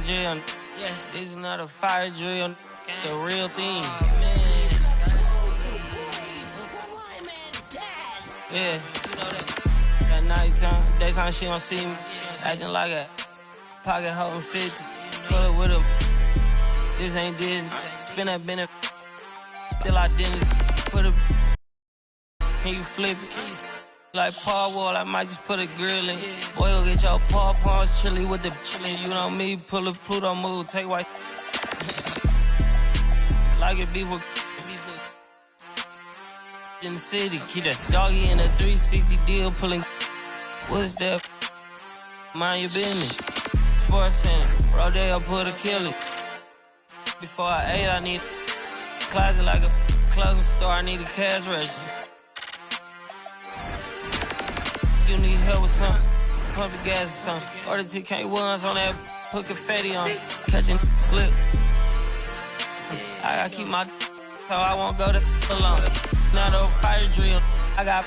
Drill. Yeah, this is not a fire drill. The real thing. Yeah, you know that. At nighttime, daytime she don't see me. Acting like a pocket holding 50. Pull it with him. This ain't Disney. Spin that benefit. Still identity. For the. Can you flip it? Like Paul Wall, I might just put a grill in. Boy, go get your paw paws chili with the chili. You know me, pull a Pluto move, take white. Like it beef with in the city. Keep that doggy in a 360 deal, pulling. What's that? Mind your business. Sports Center, Rodeo, put a kill it. Before I ate, I need a closet like a clothing store. I need a cash register. You need help with something, pump the gas or something. Order TK1s on that, put confetti on, catching slip. I gotta keep my so I won't go to alone. Now the fire drill, I got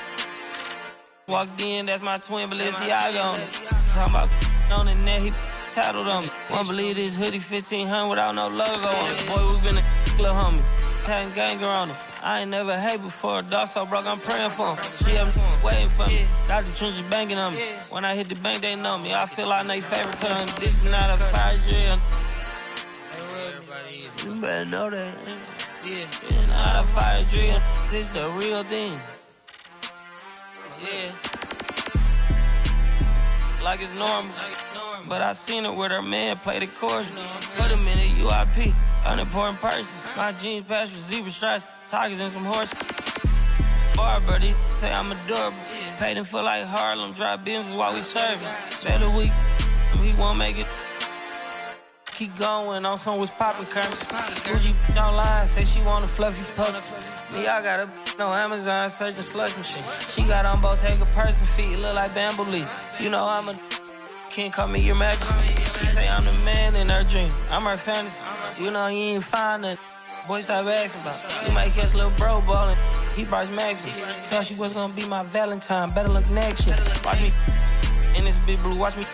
walked in, that's my twin Balenciaga on it. Talking about on the net, he tattled on me. Won't believe this hoodie 1500 without no logo on it. Boy, we been a little homie, having ganger on him. I ain't never hate before, dog so broke, I'm praying for him. She up waiting for me, got the trenches banking on me. When I hit the bank, they know me. I feel like they favorite cousin. This is not a fire drill. You better know that. Yeah, it's not a fire drill. This the real thing. Yeah. Like it's normal. But I seen her with her man play the chorus. Put him in a UIP, unimportant person. My jeans patch with zebra stripes, tigers and some horses. Bar buddy, say I'm adorable. Paid him for like Harlem, drive business while we serving. Better week, he won't make it. Keep going on some was poppin' currents. Gucci online, say she want a fluffy pup. Me, I got a no Amazon searching slush machine. She got on Bottega person feet, look like bamboo leaf. You know I'm a can't call me your majesty. She say I'm the man in her dreams. I'm her fantasy. You know you ain't find nothing. Boy, stop asking about it. You might catch little bro ballin'. He Bryce Maxwell. Thought she was gonna be my Valentine. Better look next year. Watch me in this big blue. Watch me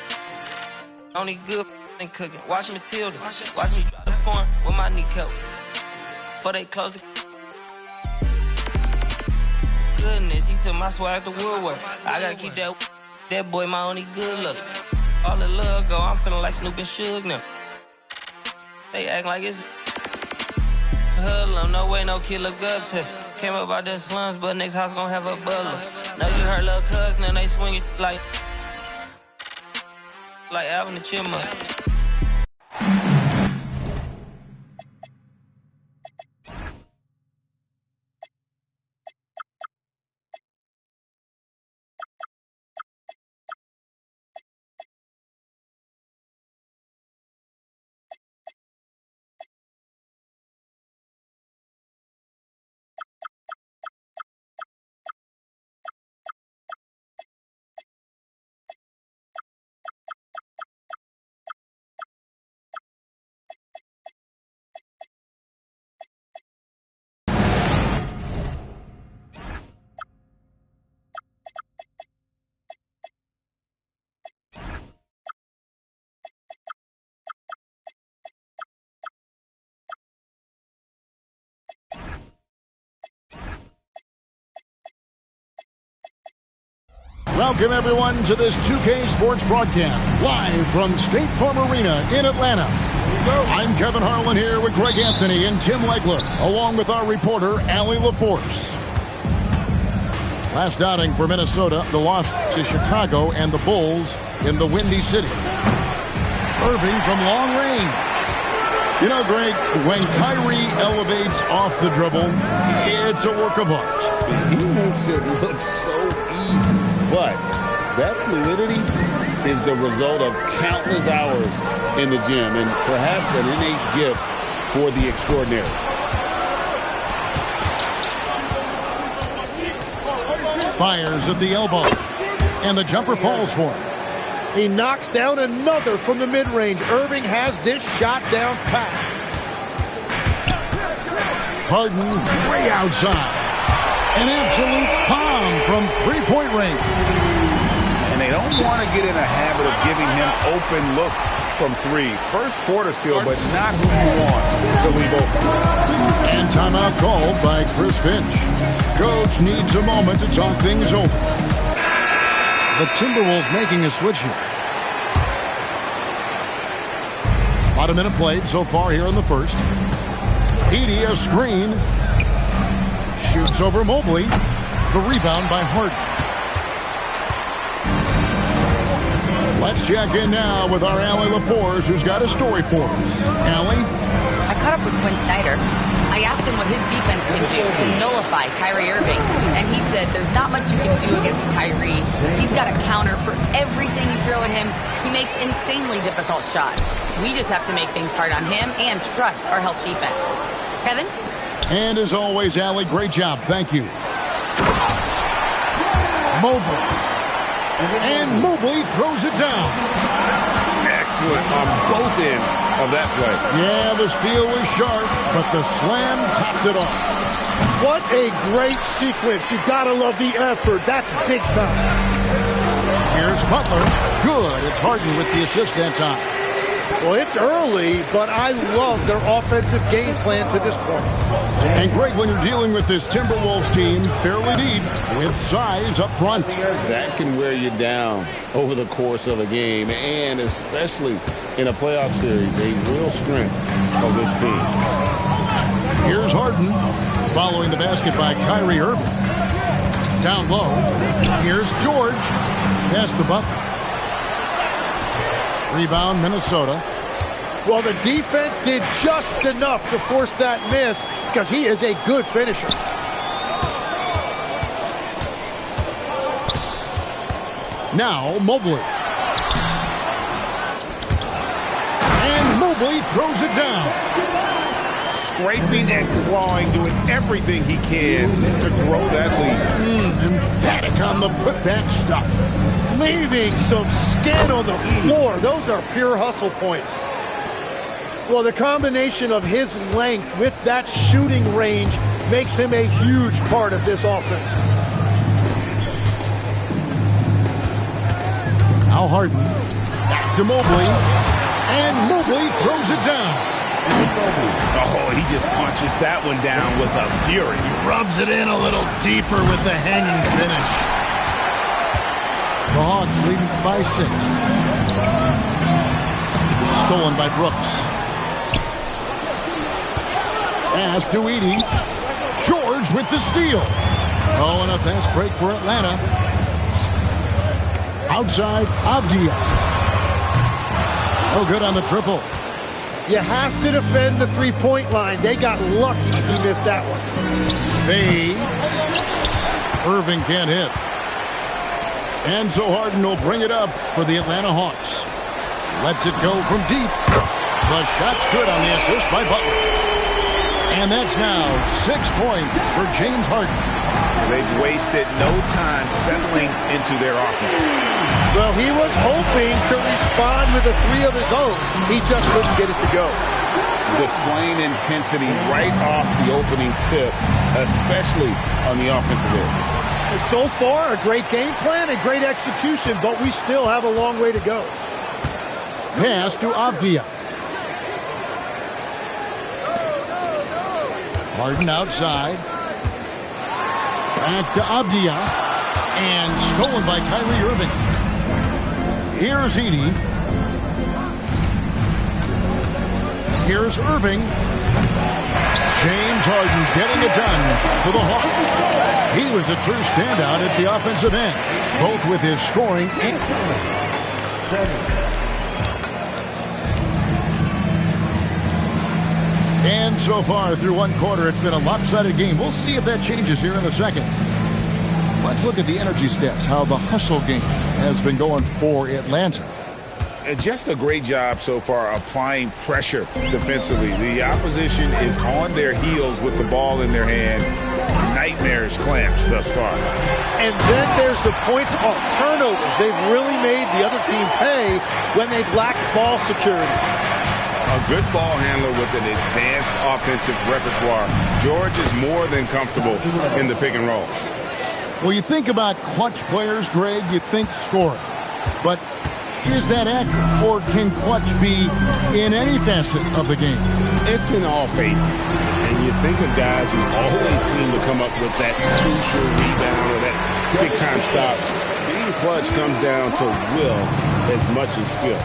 only good and cooking. Watch Matilda. Watch me drop the form with my kneecap. Before they close the goodness, he took my swag to Woodward. I gotta keep that boy my only good look. All the love go, I'm feeling like Snoop and Suge now. They act like it's hoodlum, no way no kid look up to. Came up out the slums, but next house gon' have a butler. Know you heard little cousin and they swing it like Alvin the Chipmunk. Welcome, everyone, to this 2K Sports broadcast, live from State Farm Arena in Atlanta. I'm Kevin Harlan here with Greg Anthony and Tim Legler, along with our reporter, Allie LaForce. Last outing for Minnesota, the loss to Chicago and the Bulls in the Windy City. Irving from long range. You know, Greg, when Kyrie elevates off the dribble, it's a work of art. He makes it look so easy. But that fluidity is the result of countless hours in the gym and perhaps an innate gift for the extraordinary. Fires at the elbow. And the jumper falls for him. He knocks down another from the mid-range. Irving has this shot down pat. Harden way outside. An absolute bomb from three-point range. And they don't want to get in a habit of giving him open looks from three. First quarter steal, but not who you want to leave open. And timeout called by Chris Finch. Coach needs a moment to talk things over. The Timberwolves making a switch here. About a minute played so far here in the first. Edey a screen. Shoots over Mobley. The rebound by Harden. Let's check in now with our Allie LaForce, who's got a story for us. Allie? I caught up with Quinn Snyder. I asked him what his defense can do to nullify Kyrie Irving, and he said there's not much you can do against Kyrie. He's got a counter for everything you throw at him. He makes insanely difficult shots. We just have to make things hard on him and trust our help defense. Kevin? And as always, Allie, great job. Thank you. Mobley. And Mobley throws it down. Excellent on both ends of that play. Yeah, the steal was sharp, but the slam topped it off. What a great sequence. You gotta love the effort. That's big time. Here's Butler. Good. It's Harden with the assist that time. Well, it's early, but I love their offensive game plan to this point. And great when you're dealing with this Timberwolves team fairly deep with size up front. That can wear you down over the course of a game, and especially in a playoff series, a real strength of this team. Here's Harden following the basket by Kyrie Irving. Down low. Here's George. Pass to Butler. Rebound, Minnesota. Well, the defense did just enough to force that miss because he is a good finisher. Now, Mobley. And Mobley throws it down. Scraping and clawing, doing everything he can to grow that lead. Emphatic on the putback stuff. Leaving some skin on the floor. Those are pure hustle points. Well, the combination of his length with that shooting range makes him a huge part of this offense. Now Harden. Back to Mobley. And Mobley throws it down. Oh, he just punches that one down with a fury. Rubs it in a little deeper with the hanging finish. The Hawks leading by 6. Stolen by Brooks. Pass to Edey. George with the steal. Oh, and a fast break for Atlanta. Outside, Avdia. Oh, good on the triple. You have to defend the three-point line. They got lucky he missed that one. Fades. Irving can't hit. And so Harden will bring it up for the Atlanta Hawks. Lets it go from deep. The shot's good on the assist by Butler. And that's now 6 points for James Harden. They've wasted no time settling into their offense. Well, he was hoping to respond with a three of his own. He just couldn't get it to go. Displaying intensity right off the opening tip, especially on the offensive end. And so far, a great game plan and great execution, but we still have a long way to go. Pass to Avdia. Harden outside. Back to Avdia. And stolen by Kyrie Irving. Here's Edey. Here's Irving. James Harden getting it done for the Hawks. He was a true standout at the offensive end, both with his scoring and... And so far through one quarter, it's been a lopsided game. We'll see if that changes here in a second. Let's look at the energy stats, how the hustle game has been going for Atlanta. Just a great job so far applying pressure defensively. The opposition is on their heels with the ball in their hand. Nightmare requires clamps thus far. And then there's the points off turnovers. They've really made the other team pay when they've lacked ball security. A good ball handler with an advanced offensive repertoire. George is more than comfortable in the pick and roll. Well, you think about clutch players, Greg, you think scoring. But is that accurate, or can clutch be in any facet of the game? It's in all phases. And you think of guys who always seem to come up with that crucial rebound or that big-time stop. Being clutch comes down to will as much as skill.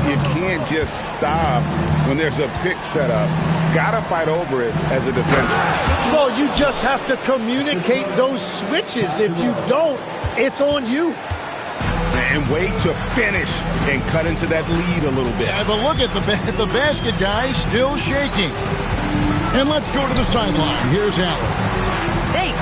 You can't just stop when there's a pick set up. Gotta fight over it as a defender. Well, you just have to communicate those switches. If you don't, it's on you. And wait to finish and cut into that lead a little bit. Yeah, but look at the basket guy still shaking. And let's go to the sideline. Here's Allen. Thanks.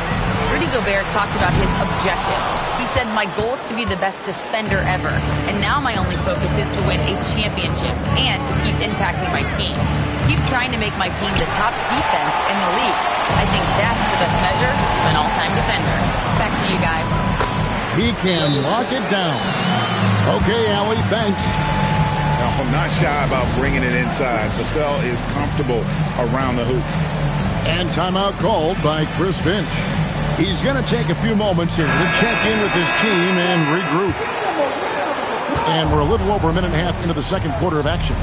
Rudy Gobert talked about his objectives. He said, my goal is to be the best defender ever. And now my only focus is to win a championship and to keep impacting my team. Keep trying to make my team the top defense in the league. I think that's the best measure of an all-time defender. Back to you guys. He can lock it down. Okay, Allie, thanks. No, I'm not shy about bringing it inside. Vassell is comfortable around the hoop. And timeout called by Chris Finch. He's going to take a few moments here to check in with his team and regroup. And we're a little over a minute and a half into the second quarter of action.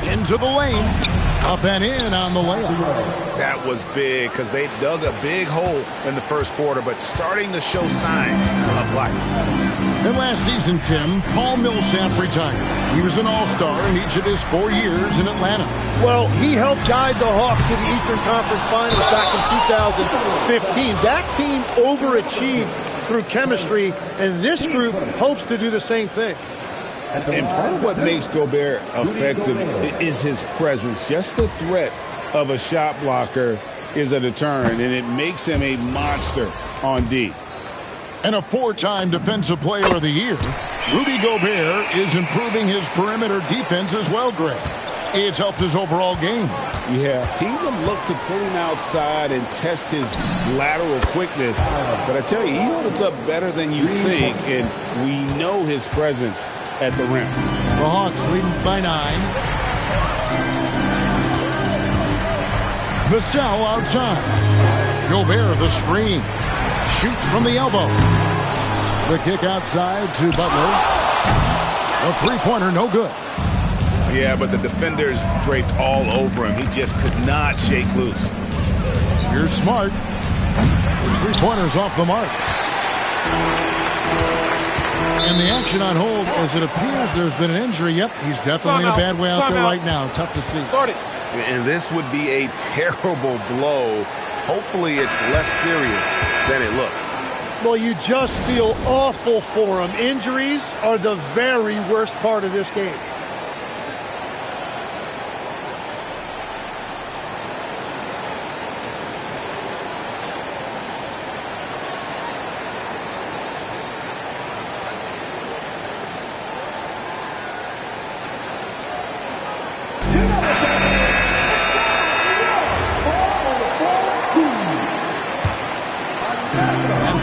Into the lane. Up and in on the layup. That was big because they dug a big hole in the first quarter, but starting to show signs of life. And last season, Tim, Paul Millsap retired. He was an all-star in each of his 4 years in Atlanta. Well, he helped guide the Hawks to the Eastern Conference Finals back in 2015. That team overachieved through chemistry, and this group hopes to do the same thing. And part of what makes Gobert effective is his presence. Just the threat of a shot blocker is a deterrent, and it makes him a monster on D. And a 4-time Defensive Player of the Year, Rudy Gobert is improving his perimeter defense as well, Greg. It's helped his overall game. Yeah, teams have looked to pull him outside and test his lateral quickness. But I tell you, he holds up better than you think, and we know his presence at the rim. The Hawks leading by 9. Vassell outside. Gobert the screen. Shoots from the elbow. The kick outside to Butler. A three-pointer, no good. Yeah, but the defenders draped all over him. He just could not shake loose. Here's Smart. His three-pointer's off the mark. And the action on hold as it appears there's been an injury. Yep, he's definitely in a bad way out there right now. Tough to see. And this would be a terrible blow. Hopefully it's less serious than it looks. Well, you just feel awful for him. Injuries are the very worst part of this game.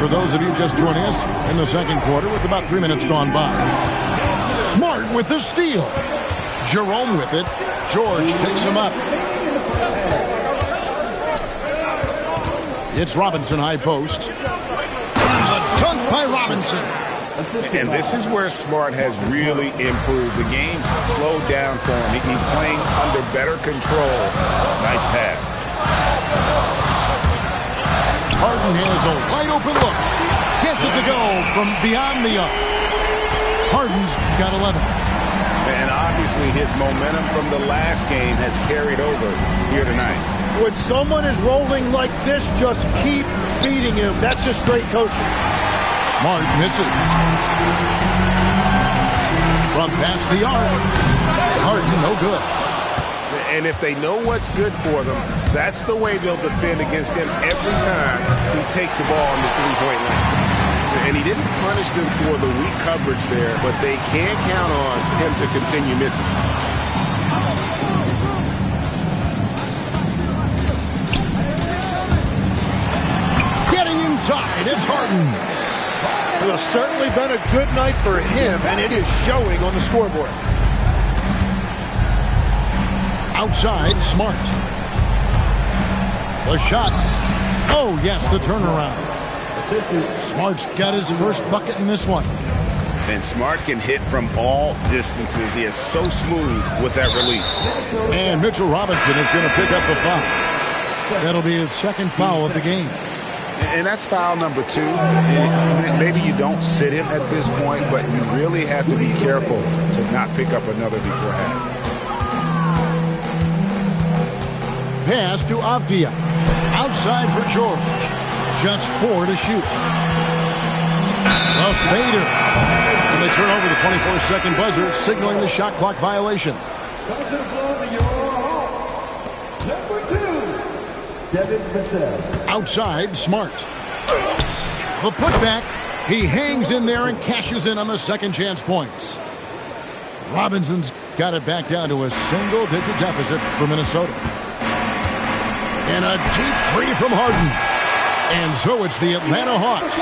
For those of you just joining us in the second quarter with about 3 minutes gone by. Smart with the steal. Jerome with it. George picks him up. It's Robinson high post. A dunk by Robinson. And this is where Smart has really improved. The game's slowed down for him. He's playing under better control. Nice pass. Harden has a wide open look. Gets it to go from beyond the arc. Harden's got 11. And obviously his momentum from the last game has carried over here tonight. When someone is rolling like this, just keep feeding him. That's just great coaching. Smart misses. From past the arc. Harden no good. And if they know what's good for them, that's the way they'll defend against him every time he takes the ball in the three-point line. And he didn't punish them for the weak coverage there, but they can't count on him to continue missing. Harden. Well, it's certainly been a good night for him, and it is showing on the scoreboard. Outside, Smart. The shot. Oh, yes, the turnaround. Smart's got his first bucket in this one. And Smart can hit from all distances. He is so smooth with that release. And Mitchell Robinson is going to pick up the foul. That'll be his second foul of the game. And that's foul number 2. Maybe you don't sit him at this point, but you really have to be careful to not pick up another before half. Pass to Avdia. Outside for George. Just 4 to shoot. A fader. And they turn over the 24-second buzzer, signaling the shot clock violation. Outside, Smart. The putback. He hangs in there and cashes in on the second chance points. Robinson's got it back down to a single-digit deficit for Minnesota. And a deep three from Harden. And so it's the Atlanta Hawks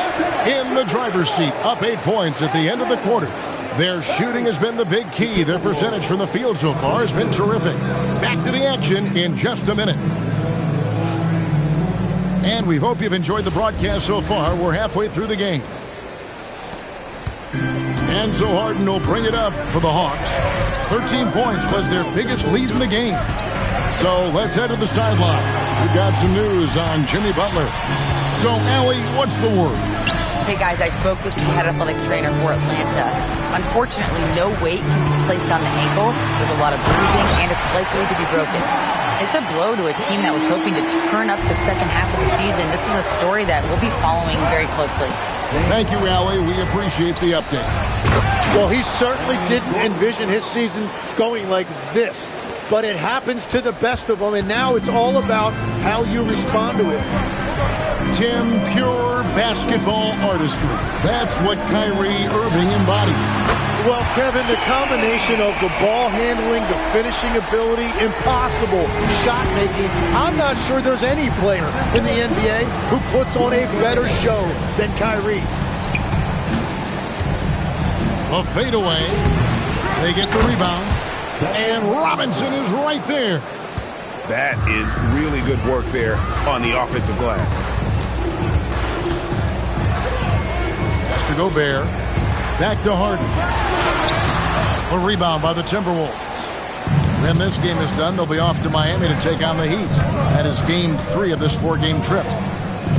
in the driver's seat, up 8 points at the end of the quarter. Their shooting has been the big key. Their percentage from the field so far has been terrific. Back to the action in just a minute. And we hope you've enjoyed the broadcast so far. We're halfway through the game. And so Harden will bring it up for the Hawks. 13 points was their biggest lead in the game. So let's head to the sidelines. We've got some news on Jimmy Butler. So, Allie, what's the word? Hey, guys, I spoke with the head athletic trainer for Atlanta. Unfortunately, no weight can be placed on the ankle. There's a lot of bruising, and it's likely to be broken. It's a blow to a team that was hoping to turn up the second half of the season. This is a story that we'll be following very closely. Thank you, Allie. We appreciate the update. Well, he certainly didn't envision his season going like this. But it happens to the best of them, and now it's all about how you respond to it. Tim, pure basketball artistry. That's what Kyrie Irving embodied. Well, Kevin, the combination of the ball handling, the finishing ability, impossible shot making. I'm not sure there's any player in the NBA who puts on a better show than Kyrie. A fadeaway. They get the rebound. And Robinson is right there. That is really good work there on the offensive glass. That's to Gobert. Back to Harden. A rebound by the Timberwolves. When this game is done, they'll be off to Miami to take on the Heat. That is game 3 of this 4-game trip.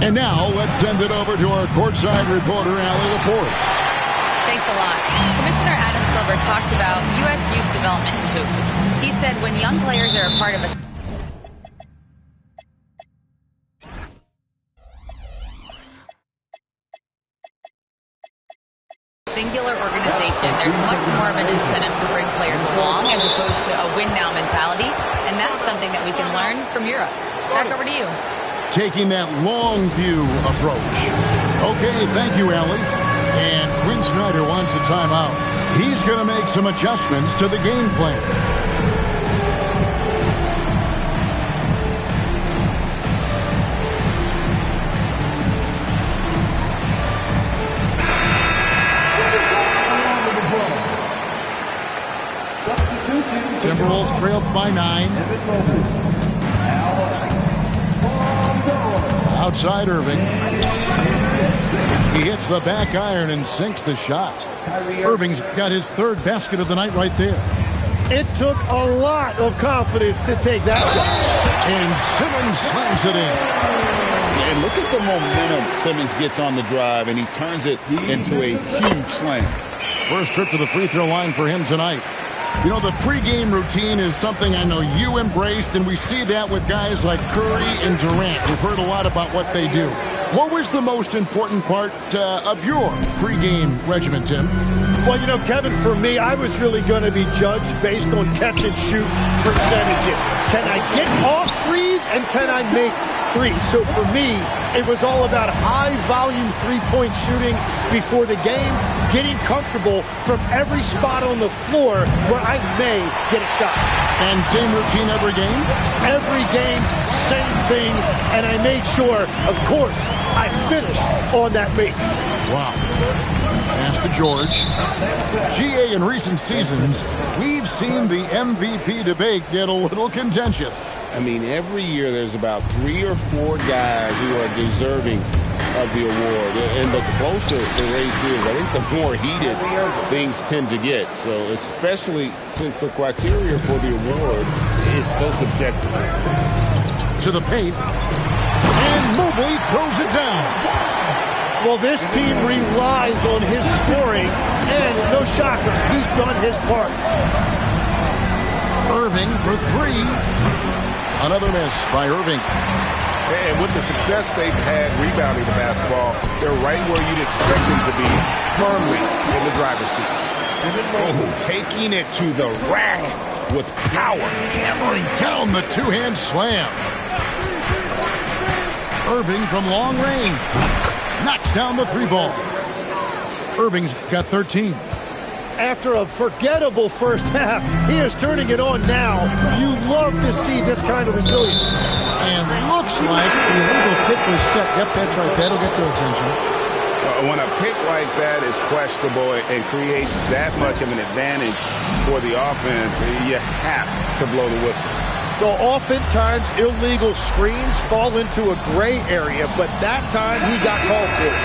And now let's send it over to our courtside reporter, Allie LaForce. Thanks a lot. Commissioner Adam Silver talked about U.S. youth development in hoops. He said when young players are a part of a singular organization, there's much more of an incentive to bring players along as opposed to a win-now mentality, and that's something that we can learn from Europe. Back over to you. Taking that long view approach. Okay, thank you, Allie. And Quinn Snyder wants a timeout. He's going to make some adjustments to the game plan. Timberwolves trailed by 9. Outside Irving. He hits the back iron and sinks the shot. Irving's got his 3rd basket of the night right there. It took a lot of confidence to take that shot. And Simmons slams it in. And look at the momentum Simmons gets on the drive, and he turns it into a huge slam. First trip to the free throw line for him tonight. You know, the pregame routine is something I know you embraced, and we see that with guys like Curry and Durant. We've heard a lot about what they do. What was the most important part of your pregame regimen, Tim? Well, you know, Kevin, for me, I was really going to be judged based on catch-and-shoot percentages. Can I get off threes, and can I make 3. So for me, it was all about high-volume three-point shooting before the game, getting comfortable from every spot on the floor where I may get a shot. And same routine every game? Every game, same thing, and I made sure, of course, I finished on that make. Wow. Pass to George. GA, in recent seasons, we've seen the MVP debate get a little contentious. I mean, every year there's about 3 or 4 guys who are deserving of the award. And the closer the race is, I think the more heated things tend to get. So especially since the criteria for the award is so subjective. To the paint. And Mobley throws it down. Well, this team relies on his scoring, and no shocker, he's done his part. Irving for 3. Another miss by Irving. And with the success they've had rebounding the basketball, they're right where you'd expect them to be, firmly in the driver's seat. Oh, taking it to the rack with power. Hammering down the two-hand slam. Irving from long range. Knocks down the 3-ball. Irving's got 13. After a forgettable first half, he is turning it on now. You love to see this kind of resilience. And looks like the illegal pick was set. Yep, that's right. That'll get their attention. When a pick like that is questionable and creates that much of an advantage for the offense, you have to blow the whistle. So oftentimes illegal screens fall into a gray area, but that time he got called for it.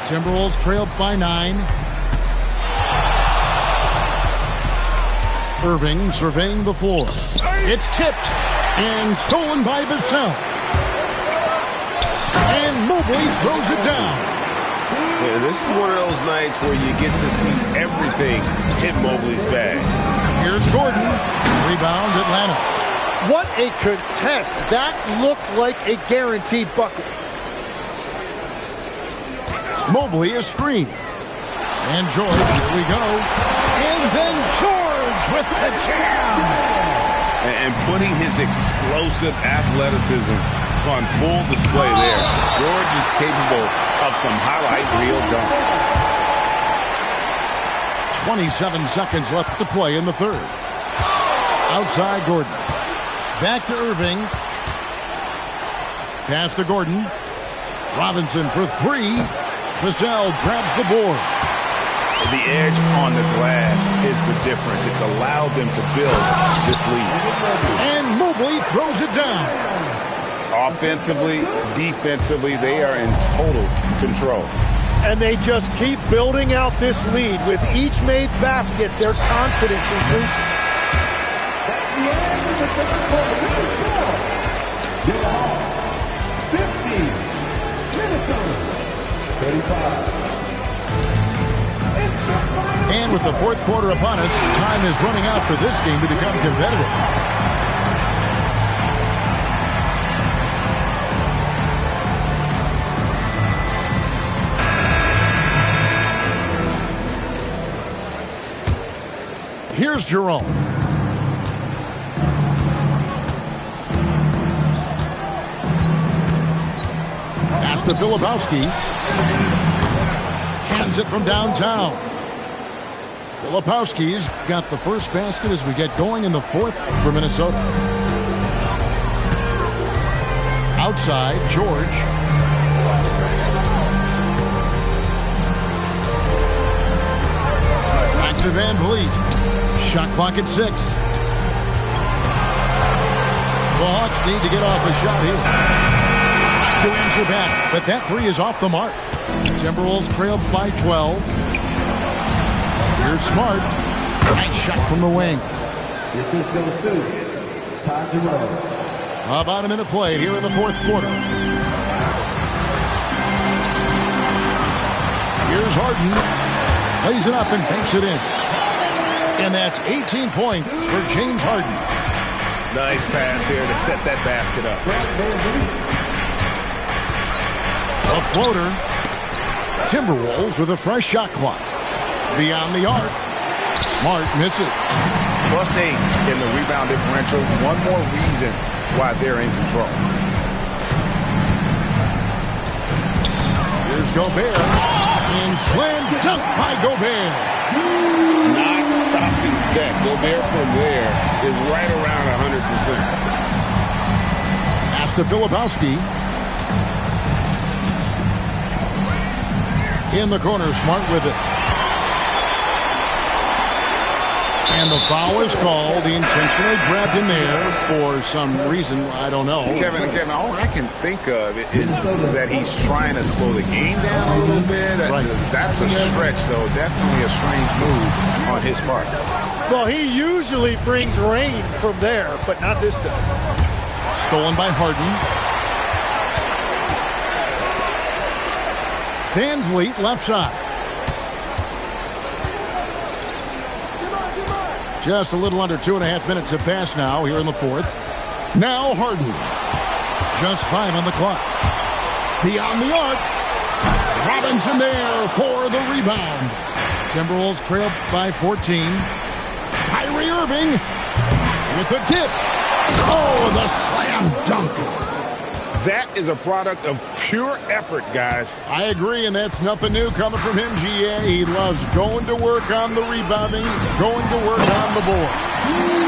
Timberwolves trailed by 9. Irving surveying the floor. It's tipped and stolen by Vassell. And Mobley throws it down. Yeah, this is one of those nights where you get to see everything hit Mobley's bag. Here's Gordon. Rebound, Atlanta. What a contest. That looked like a guaranteed bucket. Mobley a screen. And George, here we go. And then George with the jam. And putting his explosive athleticism on full display there. George is capable of some highlight reel dunks. 27 seconds left to play in the third. Outside Gordon. Back to Irving. Pass to Gordon. Robinson for 3. Vassell grabs the board. The edge on the glass is the difference. It's allowed them to build this lead. And Mobley throws it down. Offensively, defensively, they are in total control. And they just keep building out this lead. With each made basket, their confidence increases. That's the end of the first quarter. 50, Minnesota, 35. And with the fourth quarter upon us, time is running out for this game to become competitive. Here's Jerome. Pass to Filipowski. Cans it from downtown. Filipowski's got the first basket as we get going in the fourth for Minnesota. Outside, George. Back to Van Vliet. Shot clock at 6. The Hawks need to get off a shot here. Trying to answer back, but that 3 is off the mark. Timberwolves trailed by 12. Here's Smart. Nice shot from the wing. This is number 2, Todd Jerome. About a minute played here in the fourth quarter. Here's Harden. Lays it up and banks it in. And that's 18 points for James Harden. Nice pass here to set that basket up. A floater. Timberwolves with a fresh shot clock. Beyond the arc. Smart misses. +8 in the rebound differential. One more reason why they're in control. Here's Gobert. And slam dunk by Gobert. Not stopping that. Gobert from there is right around 100%. Pass to Filipowski. In the corner, Smart with it. And the foul is called. He intentionally grabbed him there for some reason. I don't know. Kevin, all I can think of is that he's trying to slow the game down a little bit. Right. That's a stretch, though. Definitely a strange move on his part. Well, he usually brings rain from there, but not this time. Stolen by Harden. Van Vliet left side. Just a little under 2.5 minutes have passed now here in the fourth. Now Harden. Just 5 on the clock. Beyond the arc. Robinson there for the rebound. Timberwolves trail by 14. Kyrie Irving with the tip. Oh, the slam dunk. That is a product of pure effort, guys. I agree, and that's nothing new coming from him, GA. He loves going to work on the rebounding, going to work on the board.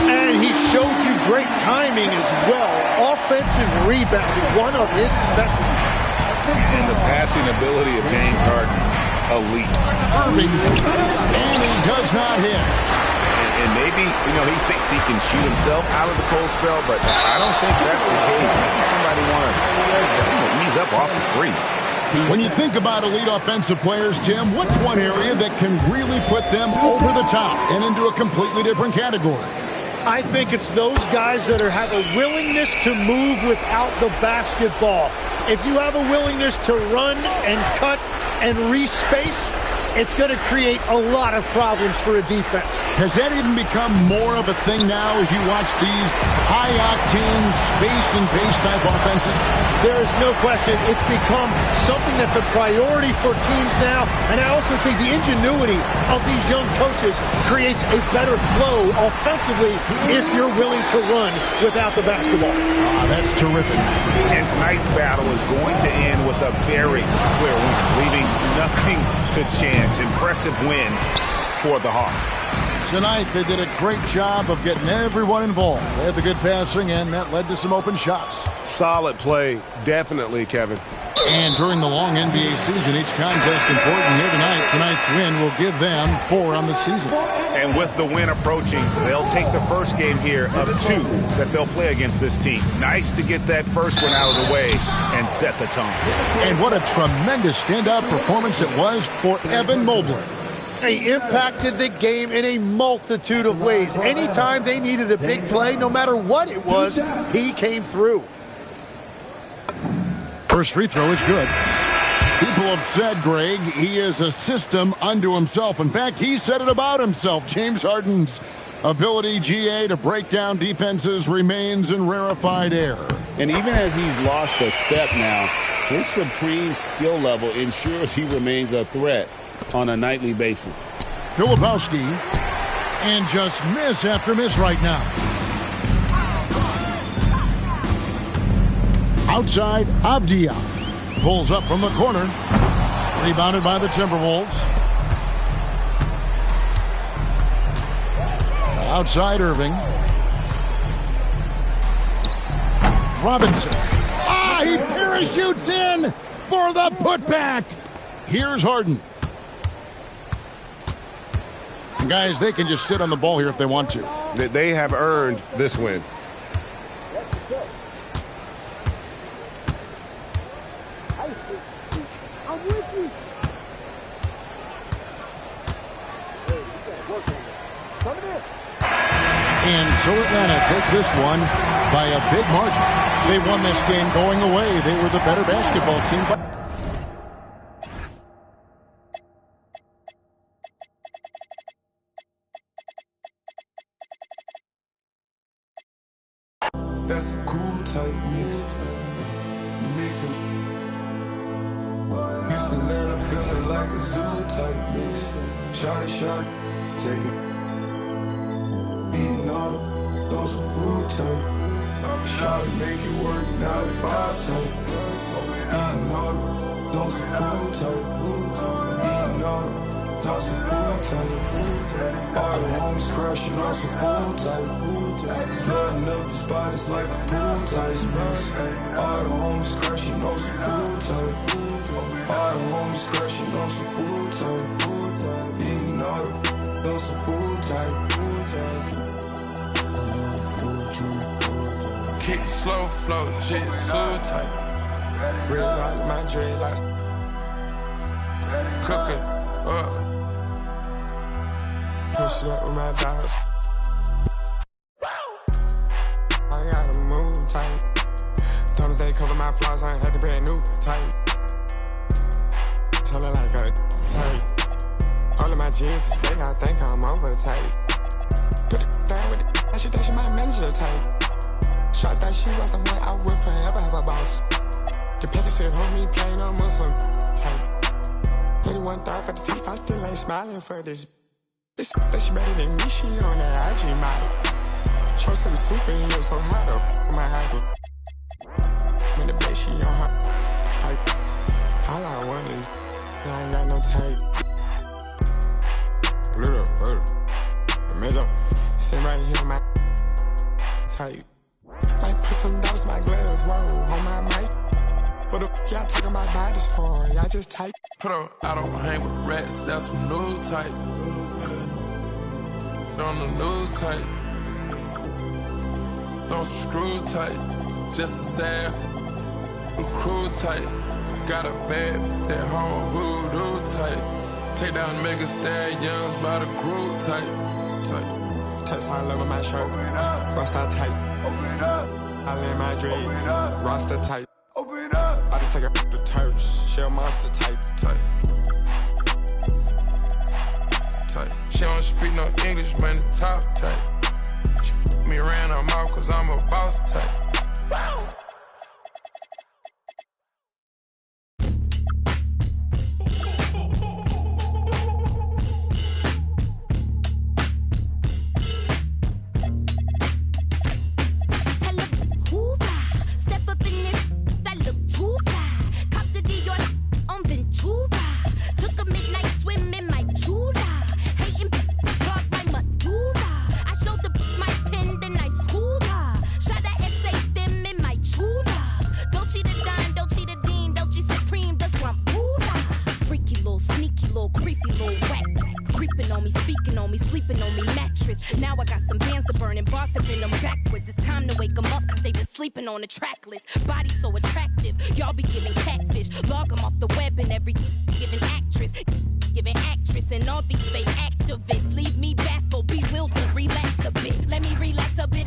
And he showed you great timing as well. Offensive rebounding, one of his specialties. And the passing ability of James Harden, elite. Irving, and he does not hit. And maybe, he thinks he can shoot himself out of the cold spell, but I don't think that's the case. Maybe somebody want to ease up off the threes. When you think about elite offensive players, Tim, what's one area that can really put them over the top and into a completely different category? I think it's those guys that have a willingness to move without the basketball. If you have a willingness to run and cut and respace, it's going to create a lot of problems for a defense. Has that even become more of a thing now as you watch these high-octane space and pace type offenses? There is no question. It's become something that's a priority for teams now. And I also think the ingenuity of these young coaches creates a better flow offensively if you're willing to run without the basketball. That's terrific. And tonight's battle is going to end with a very clear win, leaving nothing to chance. Impressive win for the Hawks. Tonight, they did a great job of getting everyone involved. They had the good passing, and that led to some open shots. Solid play, definitely, Kevin. And during the long NBA season, each contest important here tonight. Tonight's win will give them 4 on the season. And with the win approaching, they'll take the first game here of 2 that they'll play against this team. Nice to get that first one out of the way and set the tone. And what a tremendous standout performance it was for Evan Mobley. He impacted the game in a multitude of ways. Anytime they needed a big play, no matter what it was, he came through. First free throw is good. People have said, Greg, he is a system unto himself. In fact, he said it about himself. James Harden's ability, GA, to break down defenses remains in rarefied air. And even as he's lost a step now, his supreme skill level ensures he remains a threat on a nightly basis. Filipowski, and just miss after miss right now. Outside, Avdia pulls up from the corner. Rebounded by the Timberwolves. Outside, Irving. Robinson. He parachutes in for the putback. Here's Harden. And guys, they can just sit on the ball here if they want to. They have earned this win. And so Atlanta takes this one by a big margin. They won this game going away. They were the better basketball team. That's a cool type mix. Mixing. Houston, Atlanta, feeling like a zoo type mix. Shot, take it. order, throw some food tape. Shawty make it work, now the fire tape. Eating order, throw some food tape. Eating order, throw some food tape. All the homies crashing on some food tape. Flooding up the spot, it's like a pool type mess. All the homies crashing on some food tape. All the homies crashing on some food tape. Eating order, throw some food tape. Kick slow flow, shit so tight. Real like my dreadlocks. Cook it up. Push it up with my dogs. I gotta move tight. Thomas they cover my flaws, I ain't had to brand new tight. Tell her like a tight. All of my jeans to say I think I'm over tight. Put it down with it, I should dash my manager tight. Shot that she was the one I would forever have a boss. The package said, homie, plain on Muslim tight. 81 thought for the teeth, I still ain't smiling for this. This that she better than me, she on that IG model. Chose to be superhero, so hot up my high. When the bitch, she on her tight. All I want is, I ain't got no tight. Blue up, middle, sit right here on my tight. Might put some dollars in my glass, whoa, on my mic. What the f*** y'all talking about bodies for? Y'all just type. Put her out on hang with rats, that's some new type. On the news type. Don't screw tight. Just a sad, crew tight. Got a bad, that home voodoo type. Take down mega stallions by the crew type. Text high level my shirt. Rasta tight. I lay my dream. Rasta tight. I just take a the turch. Shell monster type. She don't speak no English, man, the top type. She me around her mouth cause I'm a boss type. Wow. On the track list, body so attractive. Y'all be giving catfish, log them off the web and every giving actress, and all these fake activists leave me baffled, bewildered. Relax a bit, let me relax a bit.